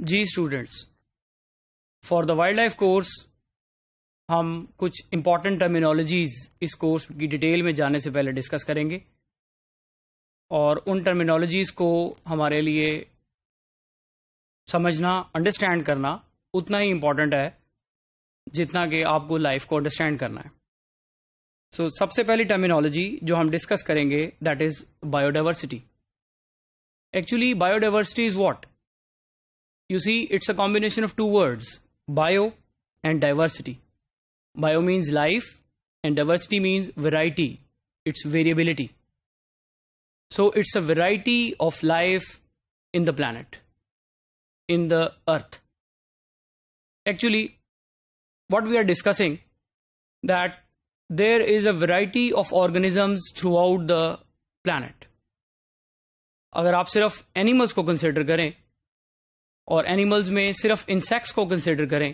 G students, for the wildlife life کورس ہم کچھ امپورٹنٹ ٹرمینالوجیز اس کورس کی ڈیٹیل میں جانے سے پہلے ڈسکس کریں گے، اور ان ٹرمینالوجیز کو ہمارے لیے سمجھنا، انڈرسٹینڈ کرنا اتنا ہی امپورٹنٹ ہے جتنا کہ آپ کو لائف کو انڈرسٹینڈ کرنا ہے۔ سو سب سے پہلی ٹرمینالوجی جو ہم ڈسکس کریں گے that is bio diversity. Actually bio diversity is what? You see, it's a combination of two words, bio and diversity. Bio means life and diversity means variety, it's variability. So it's a variety of life in the planet, in the earth. Actually, what we are discussing, that there is a variety of organisms throughout the planet. اگر آپ صرف animals کو consider کریں اور animals میں صرف insects کو consider کریں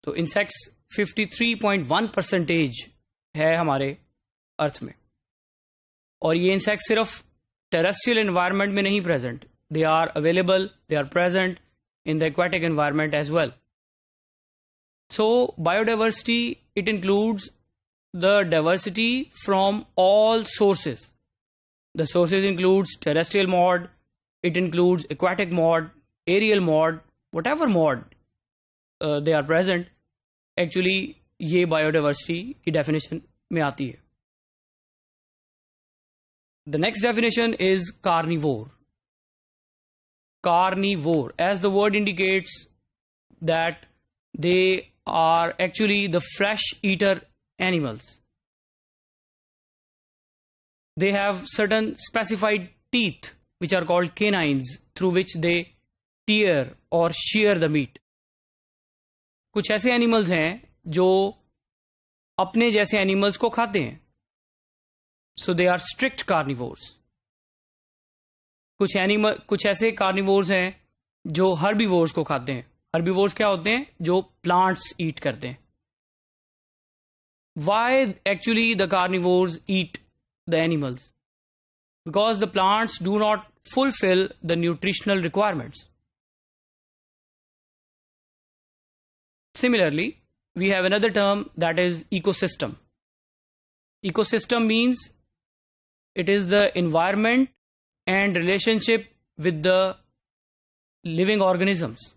تو انسیکٹس 53.1% ہے ہمارے ارتھ میں، اور یہ انسیکٹس صرف ٹیریسٹریل انوائرمنٹ میں نہیں present, they are available, they are present in the aquatic environment as well. So biodiversity it includes the diversity from all sources. The sources includes terrestrial mode, it includes aquatic mode, aerial mode, whatever mode they are present. Actually یہ biodiversity کی definition میں آتی ہے۔ The next definition is carnivore. Carnivore as the word indicates that they are actually the flesh eater animals. They have certain specified teeth which are called canines through which they tear or shear the meat. کچھ ایسے animals ہیں جو اپنے جیسے animals کو کھاتے ہیں، سو they are strict carnivorous. کچھ ایسے کارنیورس ہیں جو ہربیورس کو کھاتے ہیں۔ ہربیورس کیا ہوتے ہیں؟ جو پلانٹس ایٹ کرتے ہیں۔ Why actually the carnivores eat the animals? Because the plants do not fulfill the nutritional requirements. Similarly, we have another term that is ecosystem. Ecosystem means it is the environment and relationship with the living organisms.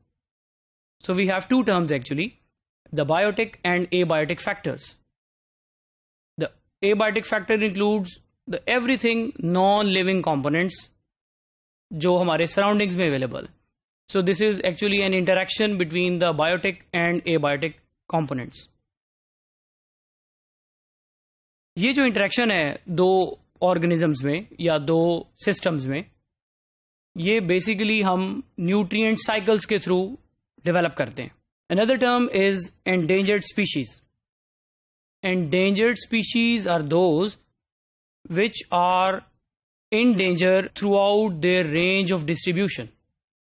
So we have two terms actually, the biotic and abiotic factors. Abiotic factor includes the everything non-living components جو ہمارے surroundings میں available. So this is actually an interaction between the biotic and abiotic components. یہ جو interaction ہے دو organisms میں یا دو systems میں، یہ بیسیکلی ہم نیوٹرینٹ سائیکلز کے تھرو ڈیولپ کرتے ہیں۔ Another term is endangered species. Endangered species are those which are in danger throughout their range of distribution.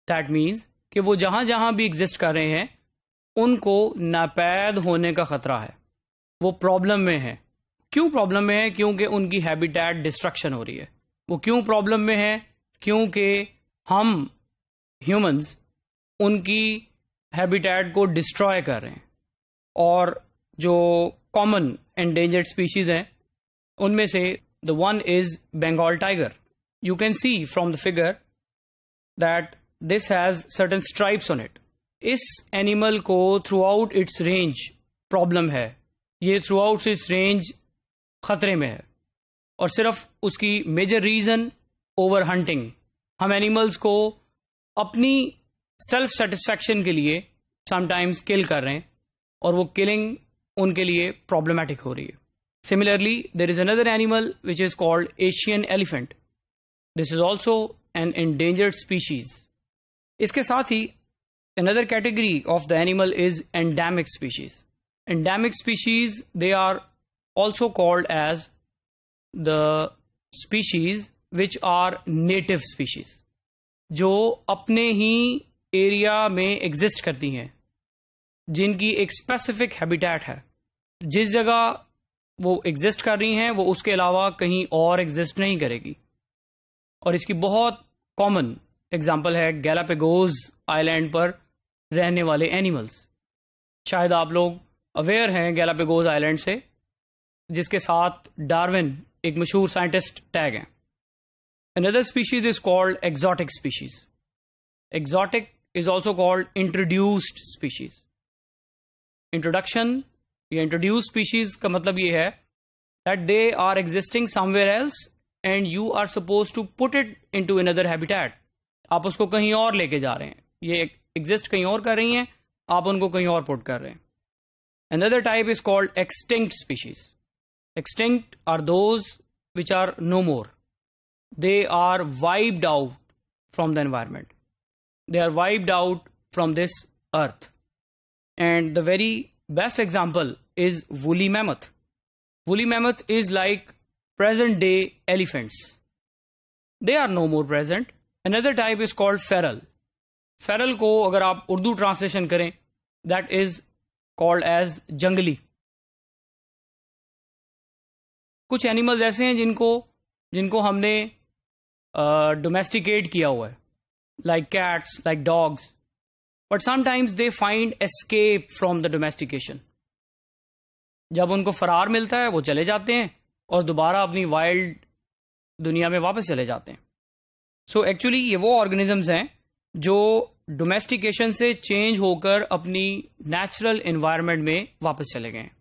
That means کہ وہ جہاں جہاں بھی ایگزسٹ کر رہے ہیں ان کو ناپید ہونے کا خطرہ ہے، وہ پرابلم میں ہیں۔ کیوں پرابلم میں ہے؟ کیونکہ ان کی ہیبیٹیٹ ڈسٹرکشن ہو رہی ہے۔ وہ کیوں پرابلم میں ہے؟ کیونکہ ہم ہیومنز ان کی ہیبیٹیٹ کو ڈسٹروائے کر رہے ہیں، اور جو کامن انڈینجرڈ اسپیشیز ہیں ان میں سے the one is Bengal tiger. You can see from the figure that this has certain stripes on it. اس اینیمل کو throughout its range problem ہے، یہ تھرو آؤٹ اٹس رینج خطرے میں ہے، اور صرف اس کی میجر ریزن اوور ہنٹنگ۔ ہم اینیملز کو اپنی سیلف سیٹسفیکشن کے لیے سم ٹائمز کل کر رہے ہیں، اور وہ کلنگ ان کے لیے پرابلمٹک ہو رہی ہے۔ Similarly there is another animal which is called Asian elephant. This is also an endangered species. اس کے ساتھ ہی another category of the animal is endemic species. Endemic species they are also called as the species which are native species, جو اپنے ہی area میں exist کرتی ہیں، جن کی ایک اسپیسیفک ہیبیٹیٹ ہے۔ جس جگہ وہ ایگزسٹ کر رہی ہیں وہ اس کے علاوہ کہیں اور ایگزسٹ نہیں کرے گی، اور اس کی بہت کامن ایگزامپل ہے گیلاپیگوز آئی لینڈ پر رہنے والے اینیملز. شاید آپ لوگ اویئر ہیں گیلاپیگوز آئی لینڈ سے، جس کے ساتھ ڈارون ایک مشہور سائنٹسٹ ٹیگ ہیں. Another species is called exotic species. Exotic is also called introduced species. Introduction یا introduced species کا مطلب یہ ہے that they are existing somewhere else and you are supposed to put it into another habitat. آپ اس کو کہیں اور لے کے جا رہے ہیں، یہ exist کہیں اور کر رہی ہیں، آپ ان کو کہیں اور پٹ کر رہے ہیں. Another type is called extinct species. Extinct are those which are no more. They are wiped out from the environment. They are wiped out from this earth. And the very best example is woolly mammoth. Woolly mammoth is like present day elephants. They are no more present. Another type is called feral. Feral کو اگر آپ Urdu translation کریں that is called as جنگلی. کچھ animals ایسے ہیں جن کو ہم نے ڈومیسٹیکیٹ کیا ہوا ہے، like cats, like dogs, but some times they find escape from the domestication. جب ان کو فرار ملتا ہے وہ چلے جاتے ہیں اور دوبارہ اپنی وائلڈ دنیا میں واپس چلے جاتے ہیں. سو ایکچولی یہ وہ آرگنزمز ہیں جو ڈومیسٹیکیشن سے چینج ہو کر اپنی نیچرل انوائرمنٹ میں واپس چلے گئے ہیں.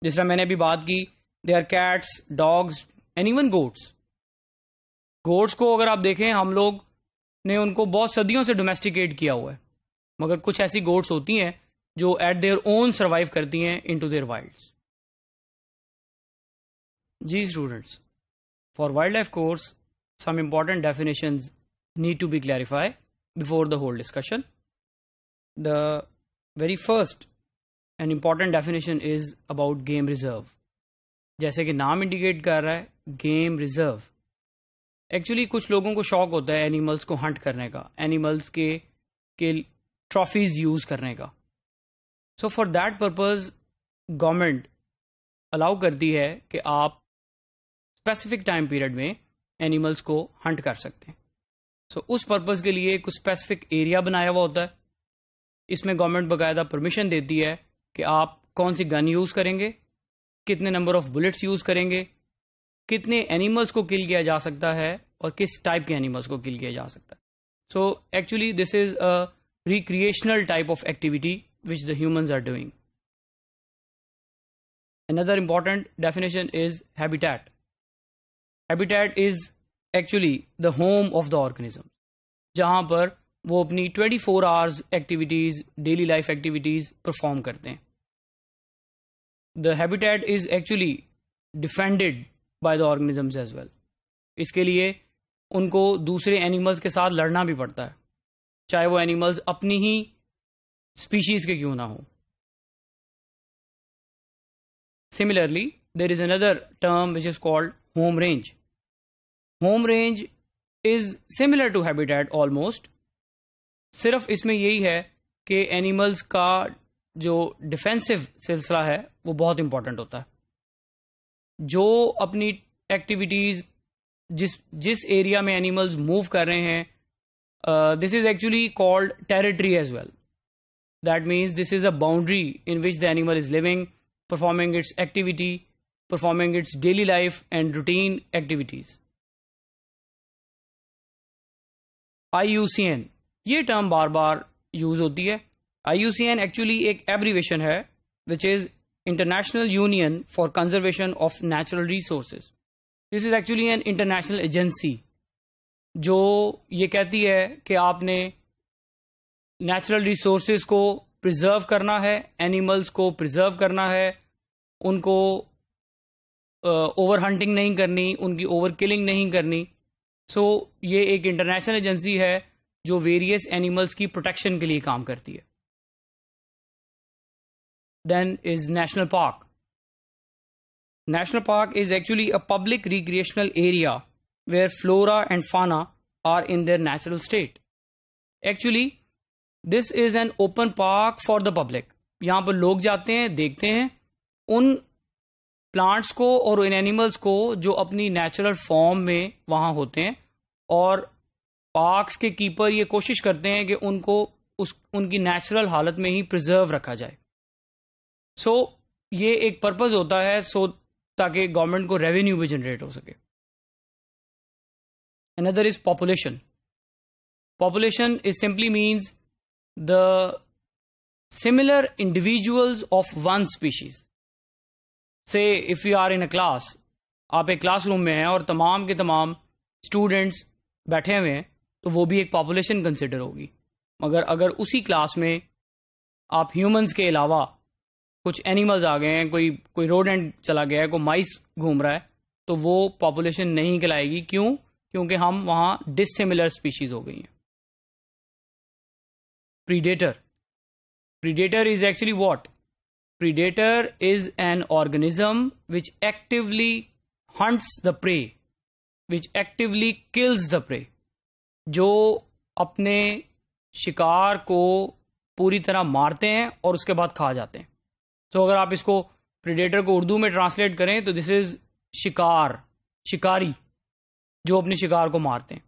جس طرح میں نے ابھی بات کی، they are cats, dogs and even goats. Goats کو اگر آپ دیکھیں، ہم لوگ نے ان کو بہت صدیوں سے ڈومیسٹیکیٹ کیا ہوا ہے، مگر کچھ ایسی گوٹس ہوتی ہیں جو ایٹ دیئر اون سروائیو کرتی ہیں ان ٹو دیئر وائلڈس. جی students, for wild life course some important definitions need to be clarify before the whole discussion. The very first and important definition is about game reserve. جیسے کہ نام indicate کر رہا ہے، game reserve. Actually کچھ لوگوں کو شوق ہوتا ہے اینیملس کو ہنٹ کرنے کا، اینیملس کے ٹرافیز یوز کرنے کا. سو فار دیٹ پرپز گورنمنٹ الاؤ کرتی ہے کہ آپ اسپیسیفک ٹائم پیریڈ میں اینیملس کو ہنٹ کر سکتے ہیں. سو اس پرپز کے لیے کچھ اسپیسیفک ایریا بنایا ہوا ہوتا ہے. اس میں گورنمنٹ باقاعدہ پرمیشن دیتی ہے کہ آپ کون سی گن یوز کریں گے، کتنے نمبر آف بلٹس یوز کریں گے، کتنے اینیملس کو کل کیا جا سکتا ہے اور کس ٹائپ کے اینیملس کو کل کیا جا سکتا ہے. So actually this is a recreational type of activity which the humans are doing. Another important definition is habitat. Habitat is actually the home of the organism, جہاں پر وہ اپنی 24 hours activities, daily life activities perform کرتے ہیں. The habitat is actually defended by the organisms as well. اس کے لیے ان کو دوسرے animals کے ساتھ لڑنا بھی پڑتا ہے، چاہے وہ اینیملز اپنی ہی اسپیشیز کے کیوں نہ ہوں. Similarly, there is another term which is called home range. Home range is similar to habitat almost. صرف اس میں یہی ہے کہ اینیملز کا جو ڈیفینسو سلسلہ ہے وہ بہت امپورٹنٹ ہوتا ہے. جو اپنی ایکٹیویٹیز جس ایریا میں اینیملز موو کر رہے ہیں، this is actually called territory as well. That means this is a boundary in which the animal is living, performing its activity, performing its daily life and routine activities. IUCN یہ term بار بار use ہوتی ہے. IUCN actually ایک abbreviation ہے which is International Union for Conservation of Natural Resources. This is actually an international agency جو یہ کہتی ہے کہ آپ نے نیچرل ریسورسز کو پرزرو کرنا ہے، اینیملز کو پرزرو کرنا ہے، ان کو اوور ہنٹنگ نہیں کرنی، ان کی اوور کلنگ نہیں کرنی. سو یہ ایک انٹرنیشنل ایجنسی ہے جو ویریس اینیملز کی پروٹیکشن کے لیے کام کرتی ہے. Then is national park. National park is actually a public recreational area where flora and fauna are in their natural state. Actually this is an open park for the public. یہاں پر لوگ جاتے ہیں، دیکھتے ہیں ان پلانٹس کو اور ان animals کو جو اپنی نیچرل فارم میں وہاں ہوتے ہیں، اور پارکس کے کیپر یہ کوشش کرتے ہیں کہ ان کو ان کی نیچرل حالت میں ہی پرزرو رکھا جائے. سو یہ ایک پرپز ہوتا ہے تاکہ گورنمنٹ کو ریونیو بھی جنریٹ ہو سکے. Another is population. Population is simply means the similar individuals of one species. Say if you are in a class, آپ ایک کلاس روم میں ہیں اور تمام کے تمام اسٹوڈینٹس بیٹھے ہوئے ہیں تو وہ بھی ایک پاپولیشن کنسیڈر ہوگی. مگر اگر اسی کلاس میں آپ ہیومنز کے علاوہ کچھ اینیملز آ گئے ہیں, کوئی روڈینٹ چلا گیا ہے, کوئی مائس گھوم رہا ہے, تو وہ پاپولیشن نہیں کہلائے گی. کیوں؟ کیونکہ ہم وہاں ڈسسیملر اسپیشیز ہو گئی ہیں. Predator is actually what? Predator is an organism which actively hunts the prey, which actively kills the prey, جو اپنے شکار کو پوری طرح مارتے ہیں اور اس کے بعد کھا جاتے ہیں. تو اگر آپ اس کو پریڈیٹر کو اردو میں ٹرانسلیٹ کریں تو دس از شکاری جو اپنے شکار کو مارتے ہیں.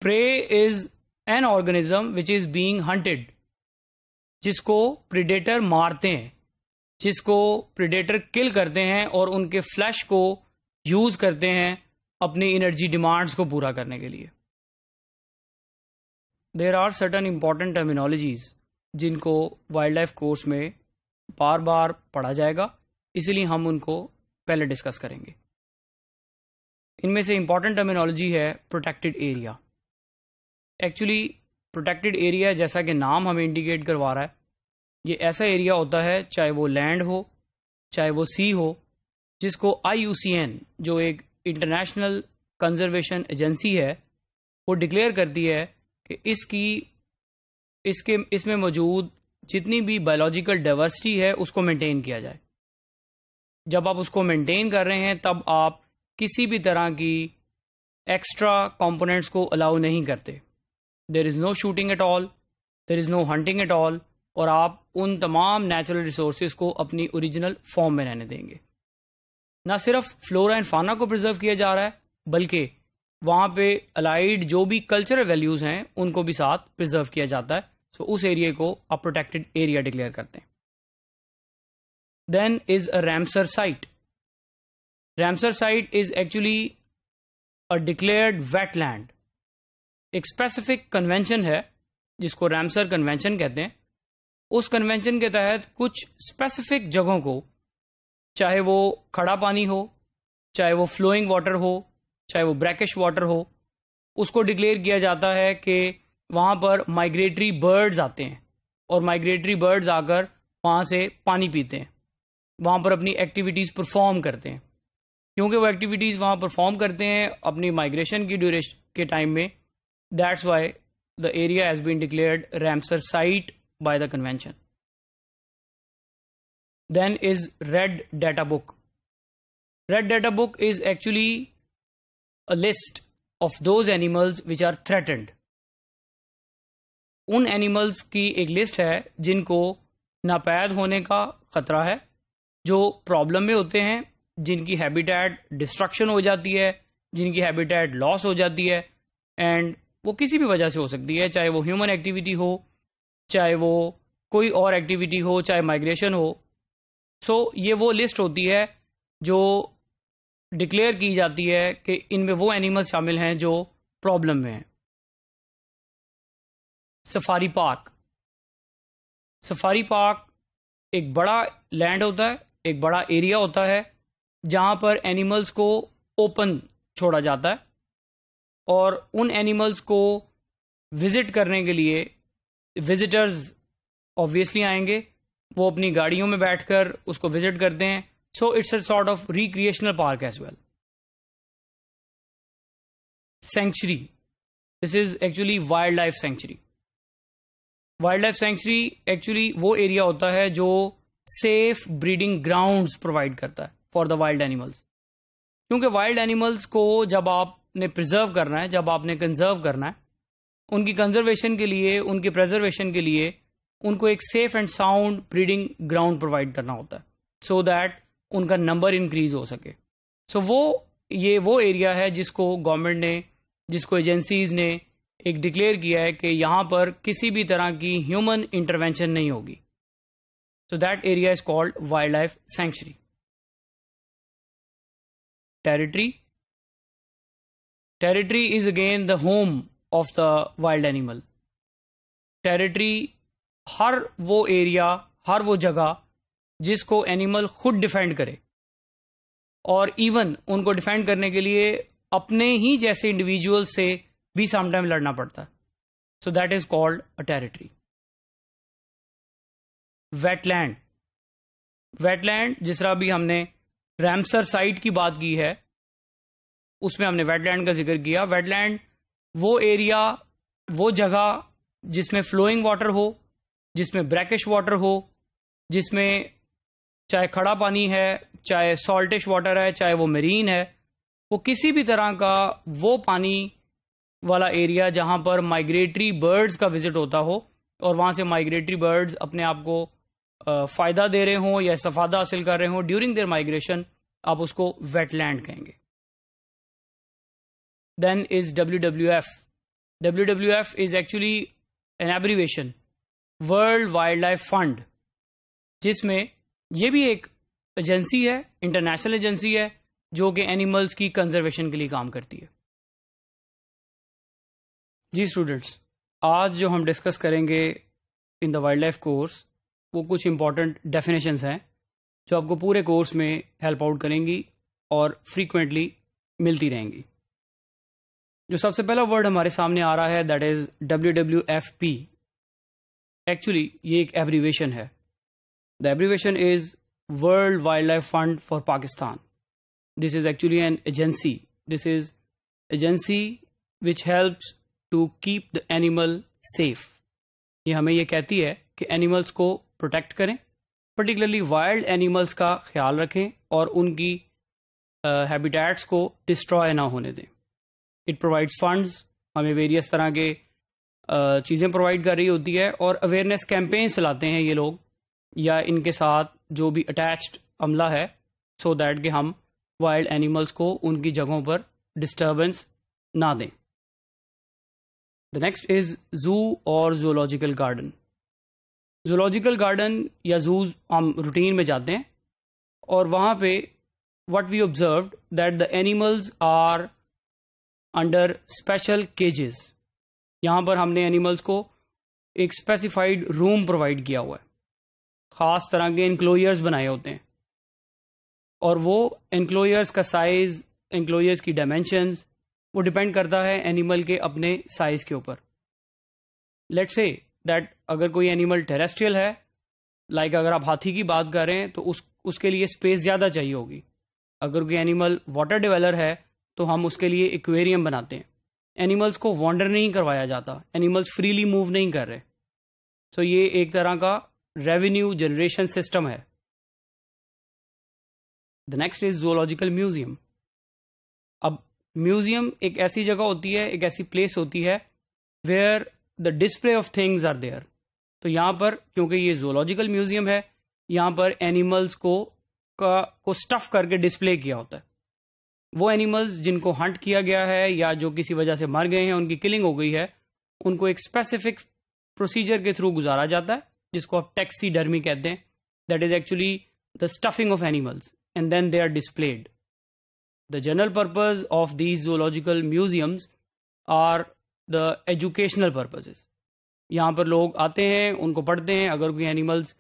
Prey is an organism which is being hunted, جس کو پریڈیٹر مارتے ہیں, جس کو پریڈیٹر کل کرتے ہیں اور ان کے فلیش کو یوز کرتے ہیں اپنی انرجی ڈیمانڈز کو پورا کرنے کے لیے. There are certain important terminologies جن کو وائلڈ لائف کورس میں بار بار پڑھا جائے گا, اسی لیے ہم ان کو پہلے ڈسکس کریں گے. ان میں سے امپورٹنٹ ٹرمینالوجی ہے protected area. Actually protected area جیسا کہ نام ہمیں انڈیکیٹ کروا رہا ہے, یہ ایسا ایریا ہوتا ہے چاہے وہ لینڈ ہو چاہے وہ سی ہو, جس کو IUCN جو ایک انٹرنیشنل کنزرویشن ایجنسی ہے وہ ڈکلیئر کرتی ہے کہ اس میں موجود جتنی بھی بایولوجیکل ڈائیورسٹی ہے اس کو مینٹین کیا جائے. جب آپ اس کو مینٹین کر رہے ہیں تب آپ کسی بھی طرح کی ایکسٹرا کمپوننٹس کو الاؤ نہیں کرتے. There is no shooting at all, there is no hunting at all, اور آپ ان تمام نیچرل ریسورسز کو اپنی اوریجنل فارم میں رہنے دیں گے. نہ صرف فلورا اینڈ فانا کو پرزرو کیا جا رہا ہے بلکہ وہاں پہ الائیڈ جو بھی کلچرل ویلیوز ہیں ان کو بھی ساتھ پرزرو کیا جاتا ہے. سو اس ایریا کو آپ پروٹیکٹڈ ایریا ڈکلیئر کرتے ہیں. Then is a Ramsar site. Ramsar site is actually a declared wetland. ایک اسپیسیفک کنونشن ہے جس کو رامسر کنونشن کہتے ہیں. اس کنونشن کے تحت کچھ اسپیسیفک جگہوں کو, چاہے وہ کھڑا پانی ہو, چاہے وہ فلوئنگ واٹر ہو, چاہے وہ بریکش واٹر ہو, اس کو ڈکلیئر کیا جاتا ہے کہ وہاں پر مائگریٹری برڈز آتے ہیں اور مائگریٹری برڈز آ کر وہاں سے پانی پیتے ہیں, وہاں پر اپنی ایکٹیویٹیز پرفارم کرتے ہیں. کیونکہ وہ ایکٹیویٹیز وہاں پرفارم کرتے ہیں اپنی مائگریشن کی ڈیوریشن کے ٹائم میں, that's why the area has been declared Ramsar site by the convention. Then is red data book. Red data book is actually a list of those animals which are threatened. ان animals کی ایک list ہے جن کو ناپید ہونے کا خطرہ ہے, جو پرابلم میں ہوتے ہیں, جن کی ہیبیٹیٹ ڈسٹرکشن ہو جاتی ہے, جن کی ہیبیٹیٹ لاس ہو جاتی ہے, اینڈ وہ کسی بھی وجہ سے ہو سکتی ہے, چاہے وہ ہیومن ایکٹیویٹی ہو, چاہے وہ کوئی اور ایکٹیویٹی ہو, چاہے مائگریشن ہو. سو یہ وہ لسٹ ہوتی ہے جو ڈکلیئر کی جاتی ہے کہ ان میں وہ اینیمل شامل ہیں جو پرابلم میں ہیں. Safari park. سفاری پارک ایک بڑا لینڈ ہوتا ہے, ایک بڑا ایریا ہوتا ہے جہاں پر اینیملز کو اوپن چھوڑا جاتا ہے, اور ان اینیملز کو وزٹ کرنے کے لیے وزٹرز آبویسلی آئیں گے, وہ اپنی گاڑیوں میں بیٹھ کر اس کو وزٹ کرتے ہیں. So it's a sort of recreational park as well. Sanctuary. This is actually wildlife sanctuary. Wildlife sanctuary actually وہ ایریا ہوتا ہے جو safe breeding grounds provide کرتا ہے for the wild animals. کیونکہ wild animals کو جب آپ نے preserve کرنا ہے, جب آپ نے conserve کرنا ہے, ان کی conservation کے لیے, ان کی preservation کے لیے ان کو ایک safe and sound breeding ground provide کرنا ہوتا ہے, so that ان کا نمبر انکریز ہو سکے. سو وہ یہ وہ ایریا ہے جس کو گورنمنٹ نے، جس کو ایجنسیز نے ایک ڈکلیئر کیا ہے کہ یہاں پر کسی بھی طرح کی ہیومن انٹروینشن نہیں ہوگی. So that area is called wildlife sanctuary. Territory is again the home of the wild animal. Territory ہر وہ ایریا، ہر وہ جگہ جس کو اینیمل خود ڈیفینڈ کرے، اور ایون ان کو ڈیفینڈ کرنے کے لیے اپنے ہی جیسے انڈیویجول سے بھی سم ٹائم لڑنا پڑتا ہے. So that is called a territory. Wetland. Wetland جس طرح بھی ہم نے رامسر سائٹ کی بات کی ہے، اس میں ہم نے ویٹ لینڈ کا ذکر کیا. ویٹ لینڈ وہ ایریا، وہ جگہ جس میں فلوئنگ واٹر ہو، جس میں بریکش واٹر ہو، جس میں چاہے کھڑا پانی ہے، چاہے سالٹش واٹر ہے، چاہے وہ میرین ہے، وہ کسی بھی طرح کا وہ پانی والا ایریا جہاں پر مائگریٹری برڈز کا وزٹ ہوتا ہو، اور وہاں سے مائگریٹری برڈز اپنے آپ کو فائدہ دے رہے ہوں یا استفادہ حاصل کر رہے ہوں ڈیورنگ دیئر مائگریشن، آپ اس کو ویٹ لینڈ کہیں گے. دین از WWF. WWF is actually an abbreviation, World Wildlife Fund, جس میں یہ بھی ایک ایجنسی ہے، انٹرنیشنل ایجنسی ہے، جو کہ اینیملز کی کنزرویشن کے لیے کام کرتی ہے. جی اسٹوڈنٹس، آج جو ہم ڈسکس کریں گے ان دا وائلڈ لائف کورس، وہ کچھ امپورٹنٹ ڈیفینیشنز ہیں جو آپ کو پورے کورس میں ہیلپ آؤٹ کریں گی اور فریکوینٹلی ملتی رہیں گی. جو سب سے پہلا ورڈ ہمارے سامنے آ رہا ہے دیٹ از WWFP. ایکچولی یہ ایک ایبریویشن ہے. The abbreviation is World Wildlife Fund for Pakistan. This is actually an agency. This is agency which helps to keep the animal safe. یہ ہمیں یہ کہتی ہے کہ اینیملس کو پروٹیکٹ کریں، پرٹیکولرلی وائلڈ اینیملس کا خیال رکھیں اور ان کی ہیبیٹیٹس کو ڈسٹروائے نہ ہونے دیں. اٹ پرووائڈس فنڈز، ہمیں ویریس طرح کے چیزیں پرووائڈ کر رہی ہوتی ہے، اور اویئرنیس کیمپین چلاتے ہیں یہ لوگ یا ان کے ساتھ جو بھی اٹیچڈ عملہ ہے، سو دیٹ کہ ہم وائلڈ اینیملس کو ان کی جگہوں پر ڈسٹربنس نہ دیں. دا نیکسٹ از زو اور زولوجیکل گارڈن. زولوجیکل گارڈن یا زوز ہم روٹین میں جاتے ہیں، اور وہاں پہ what we observed that the animals are under special cages. یہاں پر ہم نے اینیملس کو ایک اسپیسیفائڈ روم پرووائڈ کیا ہوا ہے، خاص طرح کے انکلوئرز بنائے ہوتے ہیں، اور وہ انکلوئرز کا سائز، انکلوئرز کی ڈائمینشنز، وہ ڈپینڈ کرتا ہے اینیمل کے اپنے سائز کے اوپر. لیٹس سے دیٹ اگر کوئی اینیمل ٹیریسٹریل ہے، لائک اگر آپ ہاتھی کی بات کر رہے ہیں تو اس کے لیے اسپیس زیادہ چاہیے ہوگی. اگر کوئی اینیمل واٹر ڈویلر ہے تو ہم اس کے لیے ایکویریم بناتے ہیں. اینیملس کو وانڈر نہیں کروایا جاتا، اینیملس فریلی موو نہیں کر رہے. سو یہ ایک طرح کا ریونیو جنریشن سسٹم ہے. The next is zoological museum. اب میوزیم ایک ایسی جگہ ہوتی ہے، ایک ایسی پلیس ہوتی ہے where the display of things are there. تو یہاں پر کیونکہ یہ زولوجیکل میوزیم ہے، یہاں پر اینیملس کو اسٹف کر کے ڈسپلے کیا ہوتا ہے. وہ اینیملز جن کو ہنٹ کیا گیا ہے یا جو کسی وجہ سے مر گئے ہیں، ان کی کلنگ ہو گئی ہے، ان کو ایک اسپیسیفک پروسیجر کے تھرو گزارا جاتا ہے جس کو آپ ٹیکسی ڈرمی کہتے ہیں. That is actually the stuffing of animals and then they are displayed. The general purpose of these zoological museums are the educational purposes. یہاں پر لوگ آتے ہیں، ان کو پڑھتے ہیں. اگر کوئی اینیملز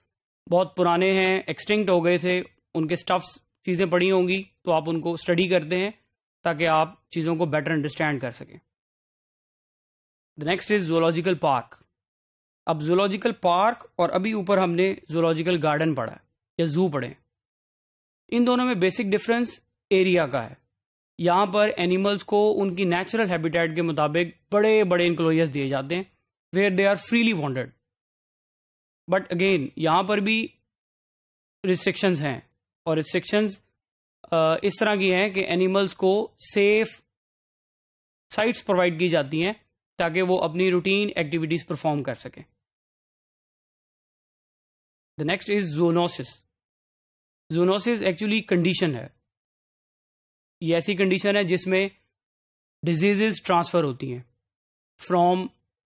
بہت پرانے ہیں، ایکسٹنکٹ ہو گئے تھے، ان کے اسٹفس چیزیں پڑھی ہوں گی، تو آپ ان کو اسٹڈی کرتے ہیں تاکہ آپ چیزوں کو بیٹر انڈرسٹینڈ کر سکیں. The next is zoological park. اب زولوجیکل پارک اور ابھی اوپر ہم نے زولوجیکل گارڈن پڑھا ہے یا زو پڑھے. ان دونوں میں بیسک ڈفرنس ایریا کا ہے. یہاں پر اینیملز کو ان کی نیچرل ہیبیٹیٹ کے مطابق بڑے بڑے انکلوئرز دیے جاتے ہیں where they are freely wandered. But again یہاں پر بھی ریسٹرکشنز ہیں، اور ریسٹرکشنز اس طرح کی ہیں کہ اینیملز کو سیف سائٹس پرووائڈ کی جاتی ہیں تاکہ وہ اپنی روٹین ایکٹیویٹیز پرفارم کر سکیں. The next is zoonosis. Zoonosis actually condition ہے. یہ ایسی کنڈیشن ہے جس میں ڈیزیزز ٹرانسفر ہوتی ہیں فرام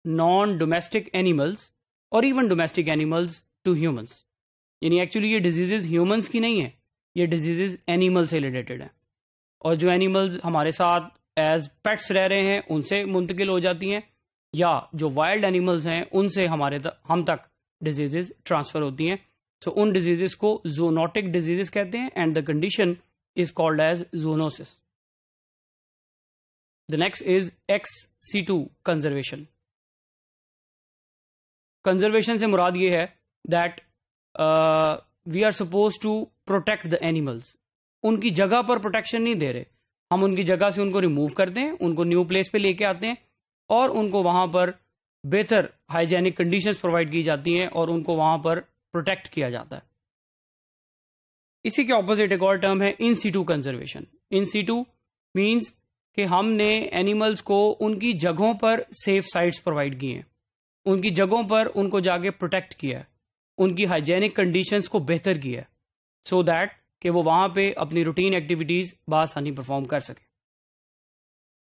نان ڈومیسٹک اینیملز اور even domestic animals to humans. یعنی ایکچولی یہ ڈیزیزز ہیومنس کی نہیں ہیں, یہ ڈیزیزز اینیمل سے ریلیٹڈ ہیں, اور جو اینیملز ہمارے ساتھ ایز پیٹس رہ رہے ہیں ان سے منتقل ہو جاتی ہیں, یا جو وائلڈ اینیملز ہیں ان سے ہم تک ڈیزیزز ٹرانسفر ہوتی ہیں. سو ان ڈیزیزز کو زونوٹک ڈیزیزز کہتے ہیں, and the condition is called as zoonosis. The next is ex-situ conservation. Conservation سے مراد یہ ہے that we are supposed to protect the animals. ان کی جگہ پر پروٹیکشن نہیں دے رہے, ہم ان کی جگہ سے ان کو ریموو کرتے ہیں, ان کو نیو پلیس پہ لے کے آتے ہیں, اور ان کو وہاں پر بہتر ہائیجینک کنڈیشنز پرووائڈ کی جاتی ہیں, اور ان کو وہاں پر پروٹیکٹ کیا جاتا ہے. اسی کے اپوزٹ ایک اور ٹرم ہے ان سیٹو کنزرویشن. ان سیٹو مینس کہ ہم نے اینیملز کو ان کی جگہوں پر سیف سائٹس پرووائڈ کی ہیں, ان کی جگہوں پر ان کو جا کے پروٹیکٹ کیا ہے, ان کی ہائیجینک کنڈیشنز کو بہتر کیا ہے, سو دیٹ کہ وہ وہاں پہ اپنی روٹین ایکٹیویٹیز بآسانی پرفارم کر سکیں.